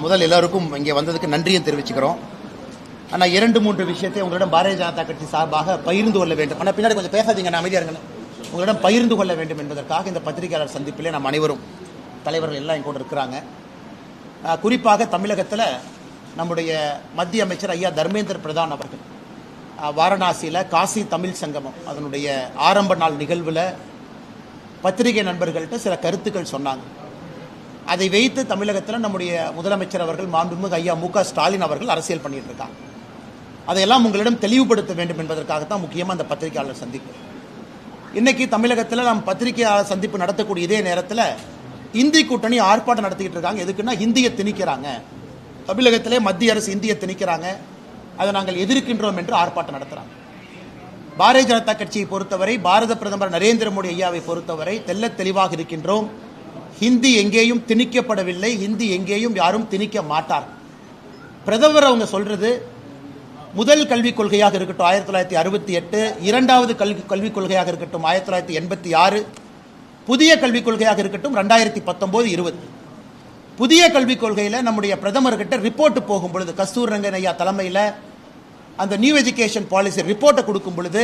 முதல் எல்லாருக்கும் இங்கே வந்ததுக்கு நன்றியும் தெரிவிச்சுக்கிறோம். ஆனால் 2-3 விஷயத்தை உங்களிடம் பாரதிய ஜனதா கட்சி சார்பாக பகிர்ந்து கொள்ள வேண்டும். ஆனால் பின்னாடி கொஞ்சம் பேசாதீங்க, நான் அமைதியாக இருங்க. உங்களிடம் பகிர்ந்து கொள்ள வேண்டும் என்பதற்காக இந்த பத்திரிகையாளர் சந்திப்பிலே நாம் அனைவரும் தலைவர்கள் எல்லாம் எங்கூட இருக்கிறாங்க. குறிப்பாக தமிழகத்தில் நம்முடைய மத்திய அமைச்சர் ஐயா தர்மேந்திர பிரதான் அவர்கள் வாரணாசியில் காசி தமிழ் சங்கமம் அதனுடைய ஆரம்ப நாள் நிகழ்வில் பத்திரிகை நண்பர்கள்ட்ட சில கருத்துக்கள் சொன்னாங்க. அதை வைத்து தமிழகத்தில் நம்முடைய முதலமைச்சர் அவர்கள் மாண்புமிகு ஐயா மு க ஸ்டாலின் அவர்கள் அரசியல் பண்ணிட்டு இருக்காங்க. அதையெல்லாம் உங்களிடம் தெளிவுபடுத்த வேண்டும் என்பதற்காகத்தான் முக்கியமாக அந்த பத்திரிகையாளர் சந்திப்பு. இன்னைக்கு தமிழகத்தில் நாம் பத்திரிகையாளர் சந்திப்பு நடத்தக்கூடிய இதே நேரத்தில் இந்தி கூட்டணி ஆர்ப்பாட்டம் நடத்திக்கிட்டு இருக்காங்க. எதுக்குன்னா இந்தியை திணிக்கிறாங்க, தமிழகத்திலே மத்திய அரசு இந்தியை திணிக்கிறாங்க, அதை நாங்கள் எதிர்க்கின்றோம் என்று ஆர்ப்பாட்டம் நடத்துகிறாங்க. பாரதிய ஜனதா கட்சியை பொறுத்தவரை, பாரத பிரதமர் நரேந்திர மோடி ஐயாவை பொறுத்தவரை தெல்ல தெளிவாக இருக்கின்றோம். ஹிந்தி எங்கேயும் திணிக்கப்படவில்லை, ஹிந்தி எங்கேயும் யாரும் திணிக்க மாட்டார். பிரதமர் அவங்க சொல்றது முதல் கல்விக் கொள்கையாக இருக்கட்டும் 1968, இரண்டாவது கல்விக் கொள்கையாக இருக்கட்டும் 1986, புதிய கல்விக் கொள்கையாக இருக்கட்டும் 2019-20. புதிய கல்விக் கொள்கையில் நம்முடைய பிரதமர்கிட்ட ரிப்போர்ட் போகும் பொழுது, கஸ்தூர் ரங்கன் ஐயா தலைமையில் அந்த நியூ எஜுகேஷன் பாலிசி ரிப்போர்ட்டை கொடுக்கும் பொழுது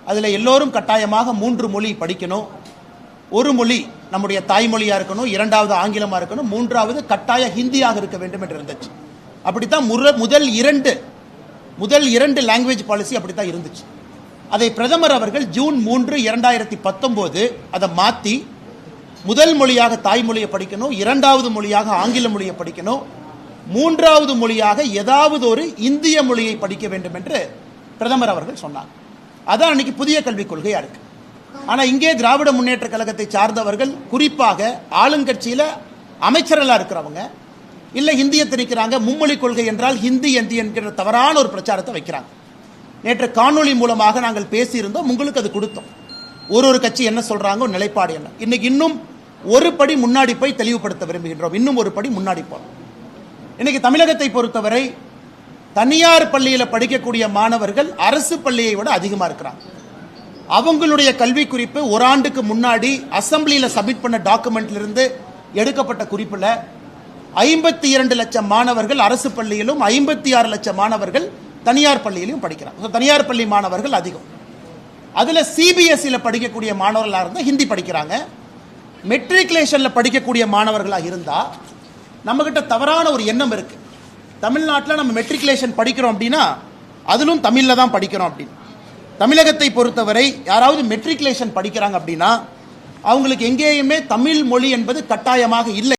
அதில் எல்லோரும் கட்டாயமாக 3 மொழி படிக்கணும். ஒரு மொழி நம்முடைய தாய்மொழியாக இருக்கணும், இரண்டாவது ஆங்கிலமாக இருக்கணும், மூன்றாவது கட்டாய ஹிந்தியாக இருக்க வேண்டும் என்று இருந்துச்சு. அப்படித்தான் முதல் இரண்டு லாங்குவேஜ் பாலிசி அப்படித்தான் இருந்துச்சு. அதை பிரதமர் அவர்கள் ஜூன் 3, 2019 அதை மாற்றி முதல் மொழியாக தாய்மொழியை படிக்கணும், இரண்டாவது மொழியாக ஆங்கில மொழியை படிக்கணும், மூன்றாவது மொழியாக ஏதாவது ஒரு இந்திய மொழியை படிக்க வேண்டும் என்று பிரதமர் அவர்கள் சொன்னார். அதான் அன்னைக்கு புதிய கல்விக் கொள்கையா இருக்கு. ஆனால் இங்கே திராவிட முன்னேற்ற கழகத்தை சார்ந்தவர்கள், குறிப்பாக ஆளுங்கட்சியில் அமைச்சர்களாக இருக்கிறவங்க, இல்லை ஹிந்தியை திணிக்கிறாங்க, மும்மொழி கொள்கை என்றால் ஹிந்தி என்கிற தவறான ஒரு பிரச்சாரத்தை வைக்கிறாங்க. நேற்று காணொலி மூலமாக நாங்கள் பேசியிருந்தோம், உங்களுக்கு அது கொடுத்தோம். ஒரு கட்சி என்ன சொல்றாங்க, நிலைப்பாடு என்ன. இன்னைக்கு இன்னும் ஒரு படி முன்னாடி போய் தெளிவுபடுத்த விரும்புகின்றோம். இன்னும் ஒரு படி முன்னாடி போறோம். இன்னைக்கு தமிழகத்தை பொறுத்தவரை தனியார் பள்ளியில் படிக்கக்கூடிய மாணவர்கள் அரசு பள்ளியை விட அதிகமாக இருக்கிறாங்க. அவங்களுடைய கல்வி குறிப்பு ஒரு ஆண்டுக்கு முன்னாடி அசம்பிளியில் சப்மிட் பண்ண டாக்குமெண்ட்ல இருந்து எடுக்கப்பட்ட குறிப்பில் 52 லட்சம் மாணவர்கள் அரசு பள்ளியிலும் 56 லட்சம் மாணவர்கள் தனியார் பள்ளியிலும் படிக்கிறாங்க. தனியார் பள்ளி மாணவர்கள் அதிகம். அதில் சிபிஎஸ்சியில் படிக்கக்கூடிய மாணவர்களாக இருந்தால் ஹிந்தி படிக்கிறாங்க. மெட்ரிகுலேஷனில் படிக்கக்கூடிய மாணவர்களாக இருந்தால் நம்மகிட்ட தவறான ஒரு எண்ணம் இருக்கு. தமிழ்நாட்டில் நம்ம மெட்ரிகுலேஷன் படிக்கிறோம் அப்படின்னா அதிலும் தமிழில் தான் படிக்கிறோம் அப்படின்னு. தமிழகத்தை பொறுத்தவரை யாராவது மெட்ரிகுலேஷன் படிக்கிறாங்க அப்படின்னா அவங்களுக்கு எங்கேயுமே தமிழ் மொழி என்பது கட்டாயமாக இல்லை.